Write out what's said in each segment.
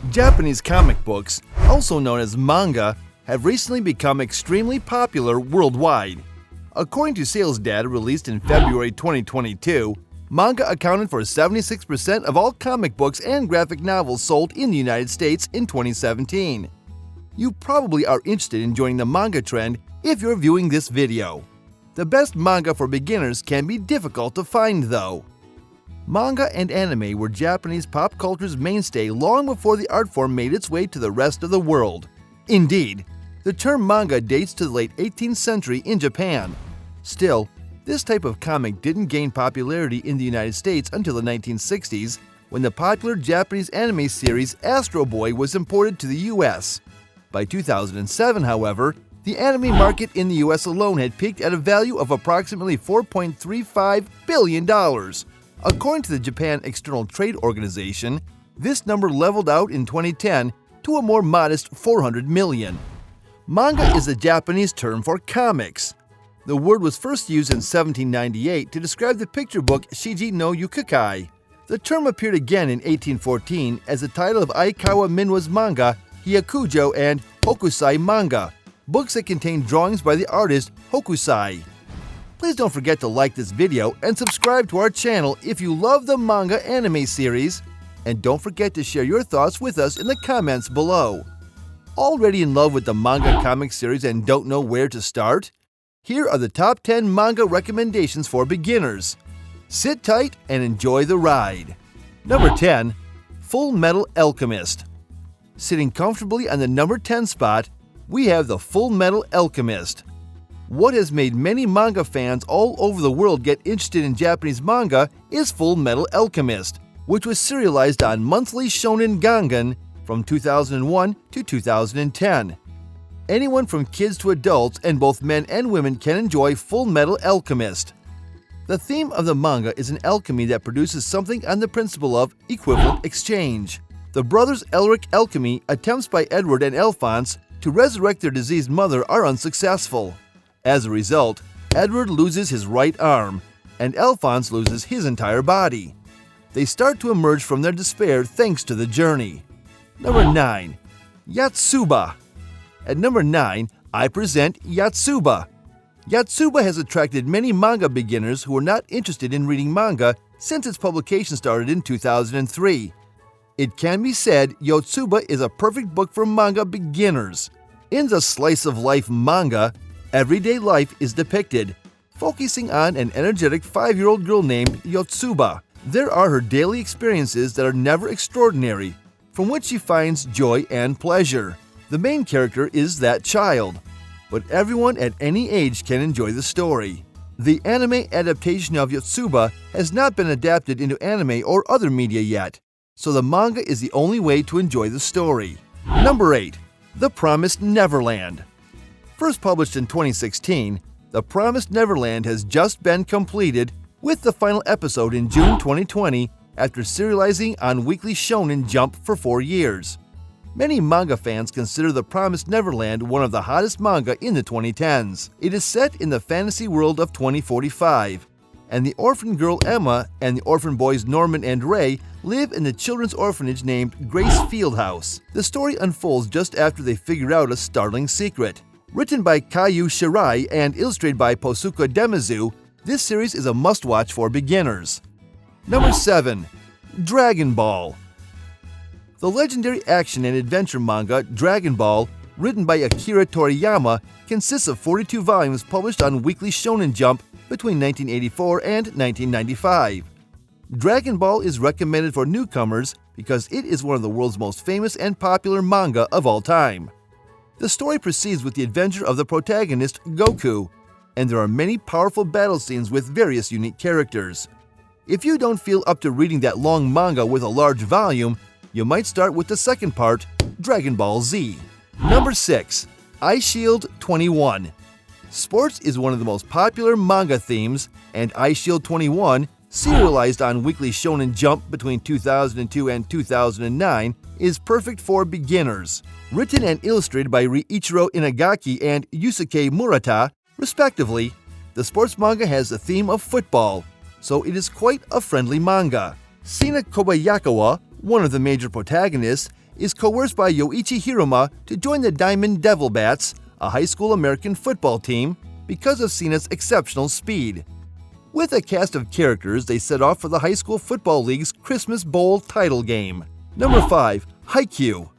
Japanese comic books, also known as manga, have recently become extremely popular worldwide. According to sales data released in February 2022, manga accounted for 76% of all comic books and graphic novels sold in the United States in 2017. You probably are interested in joining the manga trend if you're viewing this video. The best manga for beginners can be difficult to find though. Manga and anime were Japanese pop culture's mainstay long before the art form made its way to the rest of the world. Indeed, the term manga dates to the late 18th century in Japan. Still, this type of comic didn't gain popularity in the United States until the 1960s, when the popular Japanese anime series Astro Boy was imported to the US. By 2007, however, the anime market in the US alone had peaked at a value of approximately $4.35 billion. According to the Japan External Trade Organization, this number leveled out in 2010 to a more modest 400 million. Manga is a Japanese term for comics. The word was first used in 1798 to describe the picture book Shiji no Yukikai. The term appeared again in 1814 as the title of Aikawa Minwa's manga Hyakujo and Hokusai manga, books that contain drawings by the artist Hokusai. Please don't forget to like this video and subscribe to our channel if you love the manga anime series, and don't forget to share your thoughts with us in the comments below. Already in love with the manga comic series and don't know where to start? Here are the top 10 manga recommendations for beginners. Sit tight and enjoy the ride. Number 10. Full Metal Alchemist. Sitting comfortably on the number 10 spot, we have the Full Metal Alchemist. What has made many manga fans all over the world get interested in Japanese manga is Full Metal Alchemist, which was serialized on Monthly Shonen Gangan from 2001 to 2010. Anyone from kids to adults and both men and women can enjoy Full Metal Alchemist. The theme of the manga is an alchemy that produces something on the principle of equivalent exchange. The brothers Elric alchemy attempts by Edward and Alphonse to resurrect their diseased mother are unsuccessful. As a result, Edward loses his right arm, and Alphonse loses his entire body. They start to emerge from their despair thanks to the journey. Number 9. Yotsuba. At number 9, I present Yotsuba. Yotsuba has attracted many manga beginners who are not interested in reading manga since its publication started in 2003. It can be said Yotsuba is a perfect book for manga beginners. In the slice-of-life manga, everyday life is depicted, focusing on an energetic 5-year-old girl named Yotsuba. There are her daily experiences that are never extraordinary, from which she finds joy and pleasure. The main character is that child, but everyone at any age can enjoy the story. The anime adaptation of Yotsuba has not been adapted into anime or other media yet, so the manga is the only way to enjoy the story. Number 8. The Promised Neverland. First published in 2016, The Promised Neverland has just been completed, with the final episode in June 2020 after serializing on Weekly Shonen Jump for 4 years. Many manga fans consider The Promised Neverland one of the hottest manga in the 2010s. It is set in the fantasy world of 2045, and the orphan girl Emma and the orphan boys Norman and Ray live in the children's orphanage named Grace Fieldhouse. The story unfolds just after they figure out a startling secret. Written by Kayu Shirai and illustrated by Posuka Demizu, this series is a must-watch for beginners. Number 7. Dragon Ball. The legendary action and adventure manga Dragon Ball, written by Akira Toriyama, consists of 42 volumes published on Weekly Shonen Jump between 1984 and 1995. Dragon Ball is recommended for newcomers because it is one of the world's most famous and popular manga of all time. The story proceeds with the adventure of the protagonist, Goku, and there are many powerful battle scenes with various unique characters. If you don't feel up to reading that long manga with a large volume, you might start with the second part, Dragon Ball Z. Number 6. Eyeshield 21. Sports is one of the most popular manga themes, and Eyeshield 21, serialized on Weekly Shonen Jump between 2002 and 2009, is perfect for beginners. Written and illustrated by Riichiro Inagaki and Yusuke Murata, respectively, the sports manga has the theme of football, so it is quite a friendly manga. Sina Kobayakawa, one of the major protagonists, is coerced by Yoichi Hiruma to join the Diamond Devil Bats, a high school American football team, because of Cena's exceptional speed. With a cast of characters, they set off for the High School Football League's Christmas Bowl title game. Number 5. Haikyuu.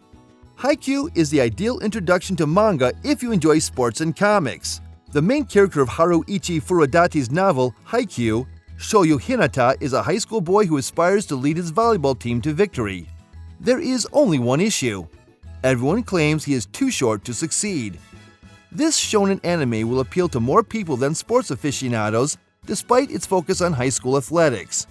Haikyuu is the ideal introduction to manga if you enjoy sports and comics. The main character of Haruichi Furudati's novel, Haikyuu, Shoyo Hinata, is a high school boy who aspires to lead his volleyball team to victory. There is only one issue. Everyone claims he is too short to succeed. This shonen anime will appeal to more people than sports aficionados, despite its focus on high school athletics.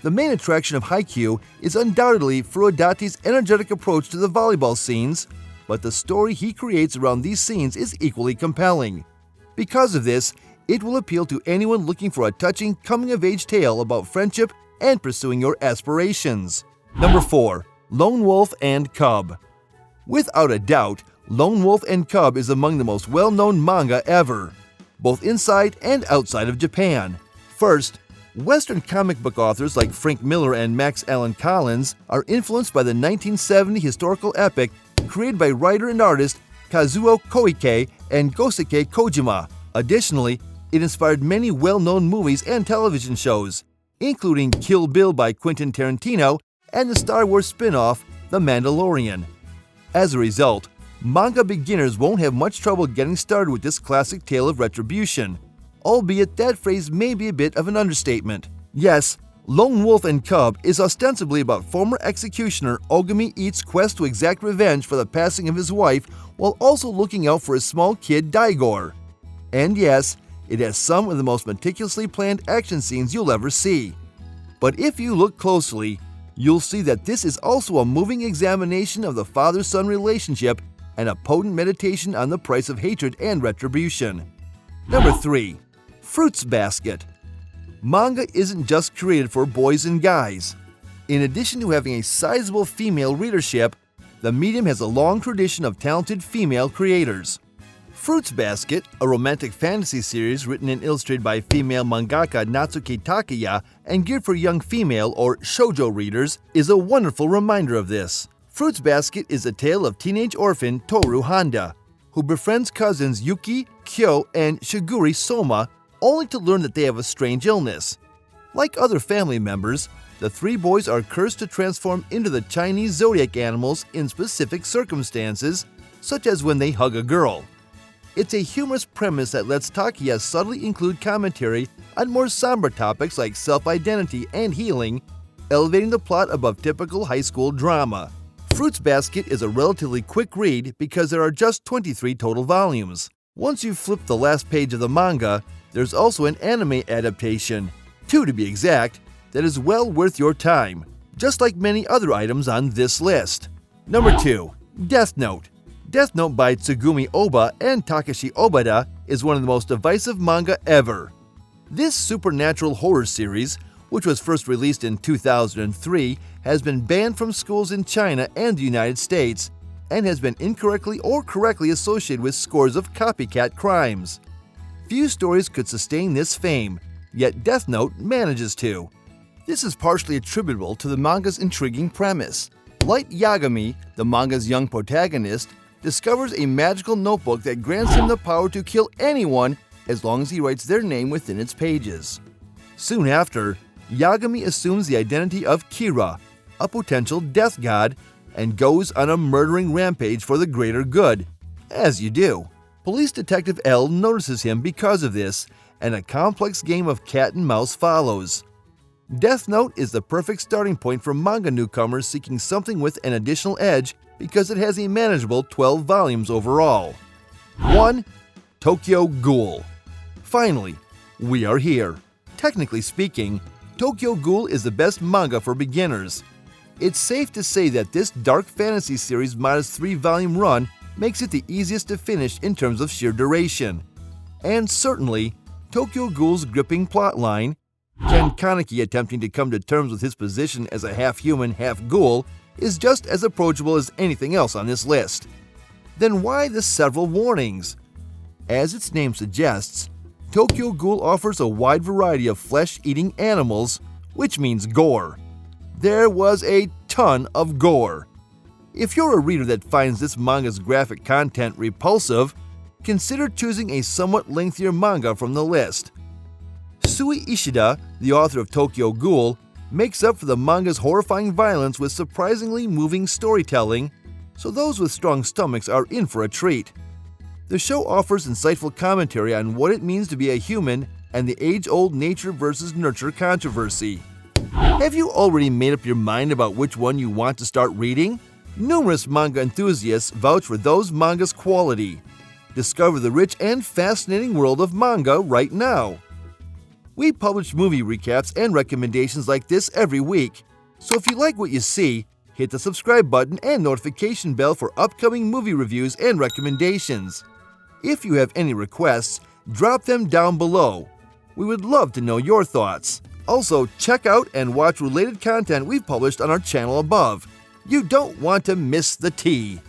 The main attraction of Haikyuu is undoubtedly Furudati's energetic approach to the volleyball scenes, but the story he creates around these scenes is equally compelling. Because of this, it will appeal to anyone looking for a touching coming-of-age tale about friendship and pursuing your aspirations. Number 4. Lone Wolf and Cub. Without a doubt, Lone Wolf and Cub is among the most well-known manga ever, both inside and outside of Japan. First, Western comic book authors like Frank Miller and Max Allan Collins are influenced by the 1970 historical epic created by writer and artist Kazuo Koike and Gosuke Kojima. Additionally, it inspired many well-known movies and television shows, including Kill Bill by Quentin Tarantino and the Star Wars spin-off The Mandalorian. As a result, manga beginners won't have much trouble getting started with this classic tale of retribution, albeit that phrase may be a bit of an understatement. Yes, Lone Wolf and Cub is ostensibly about former executioner Ogami Eat's quest to exact revenge for the passing of his wife while also looking out for his small kid Daigor. And yes, it has some of the most meticulously planned action scenes you'll ever see. But if you look closely, you'll see that this is also a moving examination of the father-son relationship and a potent meditation on the price of hatred and retribution. Number 3. Fruits Basket. Manga isn't just created for boys and guys. In addition to having a sizable female readership, the medium has a long tradition of talented female creators. Fruits Basket, a romantic fantasy series written and illustrated by female mangaka Natsuki Takaya and geared for young female or shoujo readers, is a wonderful reminder of this. Fruits Basket is a tale of teenage orphan Toru Honda, who befriends cousins Yuki, Kyo, and Shiguri Soma, only to learn that they have a strange illness. Like other family members, the three boys are cursed to transform into the Chinese zodiac animals in specific circumstances, such as when they hug a girl. It's a humorous premise that lets Takaya subtly include commentary on more somber topics like self-identity and healing, elevating the plot above typical high school drama. Fruits Basket is a relatively quick read because there are just 23 total volumes. Once you've flipped the last page of the manga, there's also an anime adaptation, 2 to be exact, that is well worth your time, just like many other items on this list. Number 2. Death Note. Death Note by Tsugumi Oba and Takashi Obata is one of the most divisive manga ever. This supernatural horror series, which was first released in 2003, has been banned from schools in China and the United States, and has been incorrectly or correctly associated with scores of copycat crimes. Few stories could sustain this fame, yet Death Note manages to. This is partially attributable to the manga's intriguing premise. Light Yagami, the manga's young protagonist, discovers a magical notebook that grants him the power to kill anyone as long as he writes their name within its pages. Soon after, Yagami assumes the identity of Kira, a potential death god, and goes on a murdering rampage for the greater good, as you do. Police Detective L notices him because of this, and a complex game of cat and mouse follows. Death Note is the perfect starting point for manga newcomers seeking something with an additional edge because it has a manageable 12 volumes overall. 1. Tokyo Ghoul. Finally, we are here. Technically speaking, Tokyo Ghoul is the best manga for beginners. It's safe to say that this dark fantasy series' modest 3-volume run makes it the easiest to finish in terms of sheer duration. And certainly, Tokyo Ghoul's gripping plotline, Ken Kaneki attempting to come to terms with his position as a half-human, half-ghoul, is just as approachable as anything else on this list. Then why the several warnings? As its name suggests, Tokyo Ghoul offers a wide variety of flesh-eating animals, which means gore. There was a ton of gore. If you're a reader that finds this manga's graphic content repulsive, consider choosing a somewhat lengthier manga from the list. Sui Ishida, the author of Tokyo Ghoul, makes up for the manga's horrifying violence with surprisingly moving storytelling, so those with strong stomachs are in for a treat. The show offers insightful commentary on what it means to be a human and the age-old nature versus nurture controversy. Have you already made up your mind about which one you want to start reading? Numerous manga enthusiasts vouch for those manga's quality. Discover the rich and fascinating world of manga right now. We publish movie recaps and recommendations like this every week, so if you like what you see, hit the subscribe button and notification bell for upcoming movie reviews and recommendations. If you have any requests, drop them down below. We would love to know your thoughts. Also, check out and watch related content we've published on our channel above. You don't want to miss the tea.